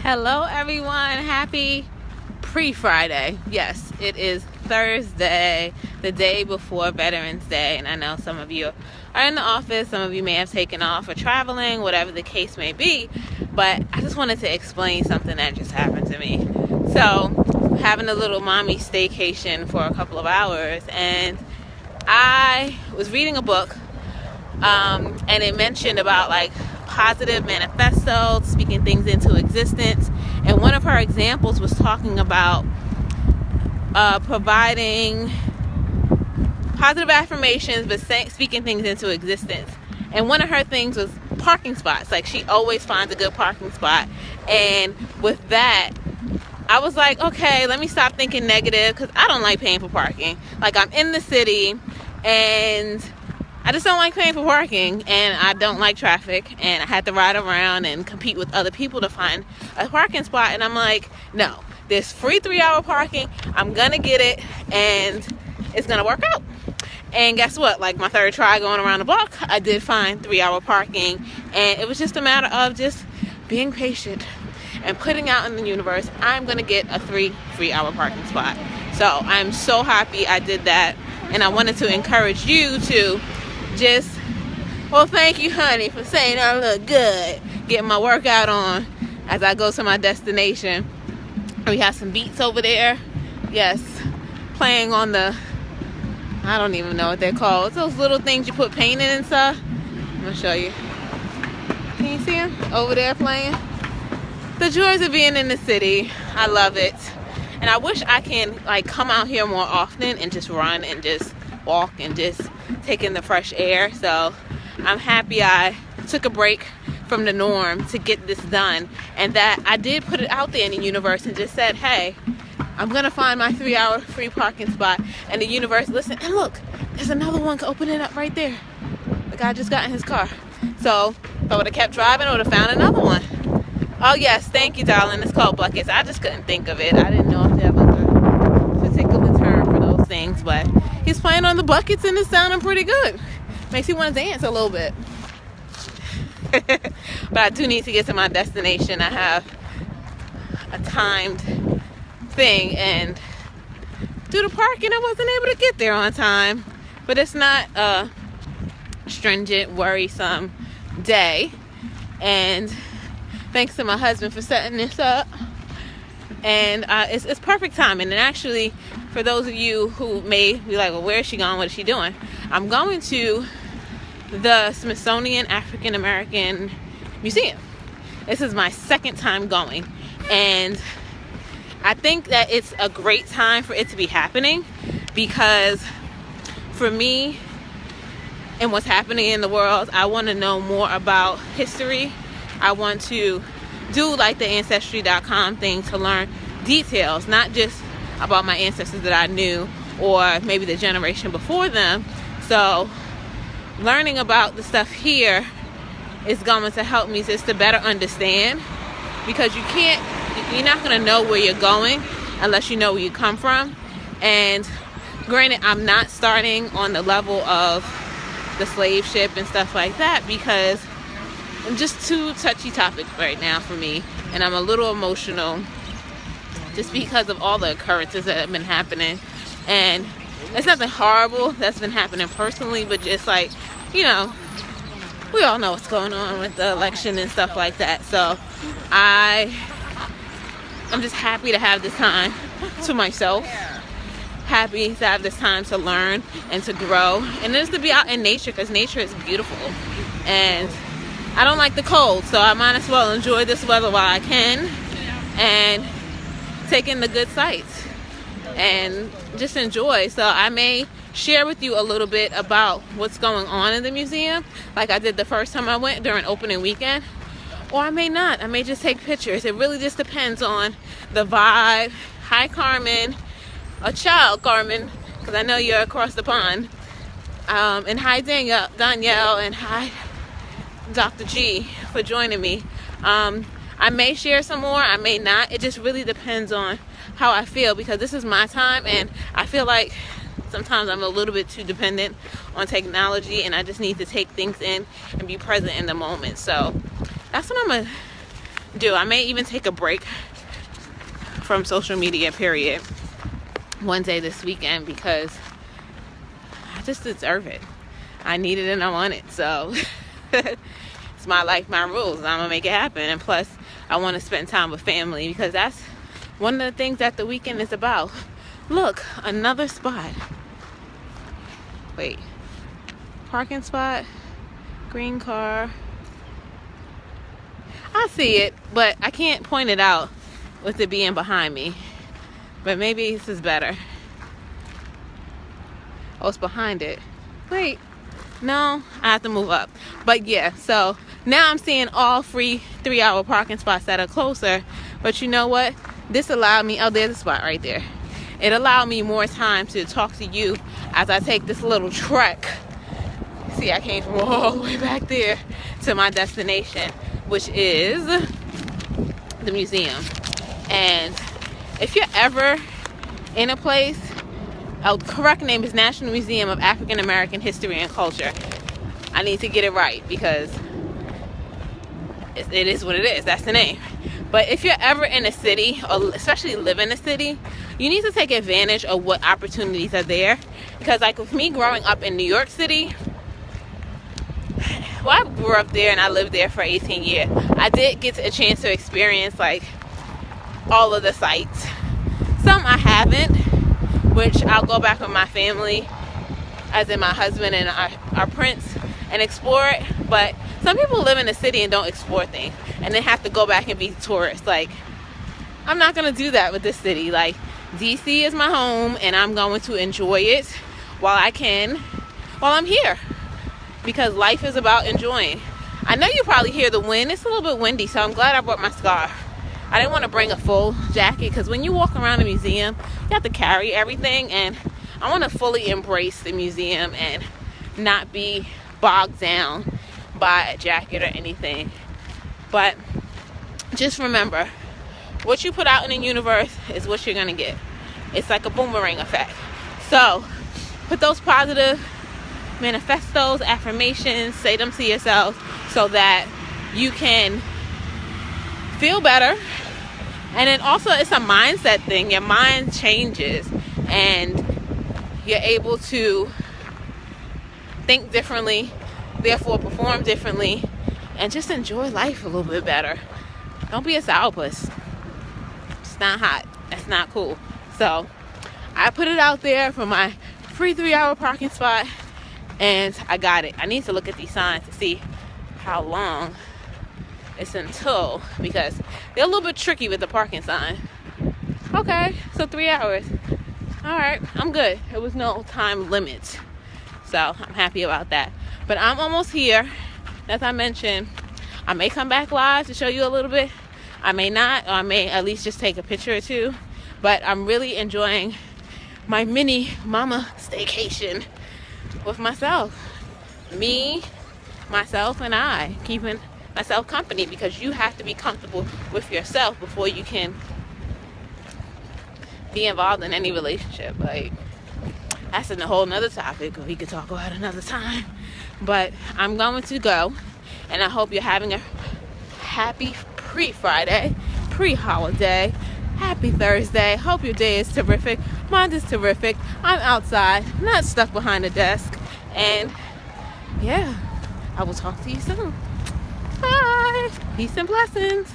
Hello everyone, happy pre-Friday. Yes, it is Thursday, the day before Veterans Day, and I know some of you are in the office, some of you may have taken off or traveling, whatever the case may be, but I just wanted to explain something that just happened to me. So, having a little mommy staycation for a couple of hours, and I was reading a book, and it mentioned about like positive manifesto, speaking things into existence, and one of her examples was talking about providing positive affirmations but speaking things into existence. And one of her things was parking spots. Like, she always finds a good parking spot, and with that I was like, okay, let me stop thinking negative, because I don't like paying for parking. Like, I'm in the city and I just don't like paying for parking, and I don't like traffic, and I had to ride around and compete with other people to find a parking spot. And I'm like, no, there's free 3-hour parking. I'm gonna get it, and it's gonna work out. And guess what? Like, my third try going around the block, I did find 3-hour parking, and it was just a matter of just being patient and putting out in the universe, I'm gonna get a 3-hour parking spot. So I'm so happy I did that, and I wanted to encourage you to just, well, thank you, honey, for saying I look good, getting my workout on as I go to my destination. We have some beats over there, yes, playing on the, I don't even know what they're called. It's those little things you put paint in and stuff. I'm gonna show you. Can you see them over there playing? The joys of being in the city, I love it. And I wish I can like come out here more often and just run and just walk and just take in the fresh air. So I'm happy I took a break from the norm to get this done, and that I did put it out there in the universe and just said, hey, I'm gonna find my 3-hour free parking spot. And the universe listened, and look, there's another one opening up right there. The guy just got in his car. So if I would have kept driving, I would have found another one. Oh yes, thank you, darling. It's called buckets. I just couldn't think of it. I didn't know if there was a particular term for those things, but he's playing on the buckets and it's sounding pretty good. Makes you want to dance a little bit. But I do need to get to my destination. I have a timed thing, and due to parking, I wasn't able to get there on time. But it's not a stringent, worrisome day. And thanks to my husband for setting this up. And it's perfect timing. And actually, for those of you who may be like, well, where is she going? What is she doing? I'm going to the Smithsonian African American Museum. This is my second time going. And I think that it's a great time for it to be happening, because for me and what's happening in the world, I want to know more about history. I want to do like the Ancestry.com thing to learn details, not just about my ancestors that I knew or maybe the generation before them. So learning about the stuff here is going to help me just to better understand, because you're not going to know where you're going unless you know where you come from. And granted, I'm not starting on the level of the slave ship and stuff like that, because I'm just too touchy topic right now for me, and I'm a little emotional just because of all the occurrences that have been happening. And it's nothing horrible that's been happening personally, but just like, you know, we all know what's going on with the election and stuff like that. So I'm just happy to have this time to myself, happy to have this time to learn and to grow, and just to be out in nature, because nature is beautiful. And I don't like the cold, so I might as well enjoy this weather while I can and take in the good sights and just enjoy. So I may share with you a little bit about what's going on in the museum, like I did the first time I went during opening weekend, or I may not. I may just take pictures. It really just depends on the vibe. Hi, Carmen. A child, Carmen, because I know you're across the pond. And hi, Danielle, and hi, Dr. G, for joining me. I may share some more, I may not. It just really depends on how I feel, because this is my time, and I feel like sometimes I'm a little bit too dependent on technology, and I just need to take things in and be present in the moment. So that's what I'm gonna do. I may even take a break from social media, period, one day this weekend, because I just deserve it. I need it and I want it. So it's my life, my rules. I'm gonna make it happen. And plus, I want to spend time with family, because that's one of the things that the weekend is about. Look, another spot. Wait, parking spot, green car. I see it, but I can't point it out with it being behind me. But maybe this is better. Oh, it's behind it. Wait, no, I have to move up. But yeah, so now I'm seeing all free 3-hour parking spots that are closer. But you know what? This allowed me, oh, there's a spot right there. It allowed me more time to talk to you as I take this little trek. See, I came from all the way back there to my destination, which is the museum. And if you're ever in a place, the correct name is National Museum of African American History and Culture. I need to get it right, because it is what it is. That's the name. But if you're ever in a city, or especially live in a city, you need to take advantage of what opportunities are there. Because like with me growing up in New York City, well, I grew up there and I lived there for 18 years. I did get a chance to experience like all of the sites. Some I haven't, which I'll go back with my family, as in my husband and our prince, and explore it. But some people live in the city and don't explore things, and then have to go back and be tourists. Like, I'm not gonna do that with this city. Like, DC is my home, and I'm going to enjoy it while I can, while I'm here, because life is about enjoying. I know you probably hear the wind. It's a little bit windy, so I'm glad I brought my scarf. I didn't want to bring a full jacket, because when you walk around a museum, you have to carry everything, and I want to fully embrace the museum and not be bogged down by a jacket or anything. But just remember, what you put out in the universe is what you're gonna get. It's like a boomerang effect. So put those positive manifestos, affirmations, say them to yourself, so that you can feel better. And then also, it's a mindset thing. Your mind changes and you're able to think differently, therefore perform differently, and just enjoy life a little bit better. Don't be a sourpuss. It's not hot. That's not cool. So I put it out there for my free 3-hour parking spot, and I got it. I need to look at these signs to see how long it's until, because they're a little bit tricky with the parking sign. Okay, so 3 hours. All right, I'm good. There was no time limit, so I'm happy about that. But I'm almost here. As I mentioned, I may come back live to show you a little bit. I may not, or I may at least just take a picture or two. But I'm really enjoying my mini mama staycation with myself. Me, myself, and I, keeping myself company, because you have to be comfortable with yourself before you can be involved in any relationship. Like, that's a whole nother topic we could talk about another time. But I'm going to go, and I hope you're having a happy pre-Friday, pre-holiday, happy Thursday. Hope your day is terrific. Mine is terrific. I'm outside, not stuck behind a desk. And yeah, I will talk to you soon. Bye. Peace and blessings.